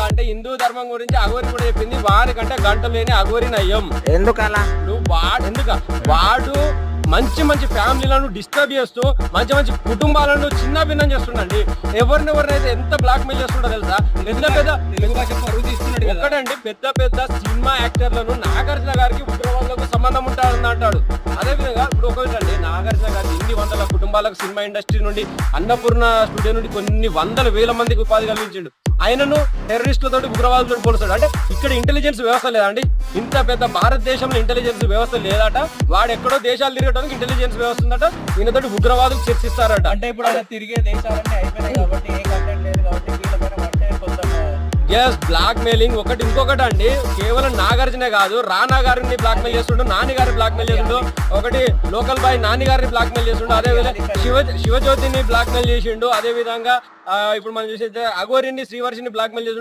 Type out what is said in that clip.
అంటే హిందూ ధర్మం గురించి అఘోరి కూడా చెప్పింది, వారికంటే గంట లేని అఘోరి నయ్యం. ఎందుకలా? వాడు మంచి మంచి ఫ్యామిలీలను డిస్టర్బ్ చేస్తూ మంచి మంచి కుటుంబాలను చిన్న భిన్నం చేస్తుండండి. ఎవరినైతే ఎంత బ్లాక్ మెయిల్ చేస్తుండో తెలుసా? ఒకటండి, పెద్ద పెద్ద సినిమా యాక్టర్లను నాగార్జున గారికి ఉగ్రవాదులకు సంబంధం ఉంటారని అంటాడు. అదే విధంగా ఇప్పుడు ఒకటండి, నాగార్జున గారికి ఇన్ని వందల కుటుంబాలకు సినిమా ఇండస్ట్రీ నుండి, అన్నపూర్ణ స్టూడియో నుండి కొన్ని వందల వేల మందికి ఉపాధి కలిగించిండు. ఆయనను టెర్రరిస్టులతోటి ఉగ్రవాదులతో పోలుస్తాడు. అంటే ఇక్కడ ఇంటెలిజెన్స్ వ్యవస్థ లేదండి. ఇంత పెద్ద భారతదేశంలో ఇంటెలిజెన్స్ వ్యవస్థ లేదట. వాడు ఎక్కడో దేశాలు తిరగడానికి ఇంటెలిజెన్స్ వ్యవస్థ ఉందట. ఈయనతోటి ఉగ్రవాదులు చర్చిస్తారట. అంటే ఇప్పుడు అలా తిరిగే దేశాలన్నీ అయిపోయినాయి కాబట్టి ఏ కంటెంట్ లేదు కాబట్టి వీళ్ళపైన అంటే కొంచెం ఎస్ బ్లాక్ మెయిలింగ్ ఒకటి. ఇంకొకటి అండి, కేవలం నాగార్జునే కాదు, రానా గారిని బ్లాక్ మెయిల్ చేస్తుండు, నాని గారిని బ్లాక్ మెయిల్ చేస్తుండు, ఒకటి లోకల్ బాయ్ నాని గారిని బ్లాక్ మెయిల్ చేస్తుండు, అదే విధంగా శివజ్యోతిని బ్లాక్ మెయిల్ చేసిండు, అదే విధంగా ఇప్పుడు మనం చూసే అఘోరిని శ్రీవర్షిని బ్లాక్ మెయిల్ చేస్తుండు.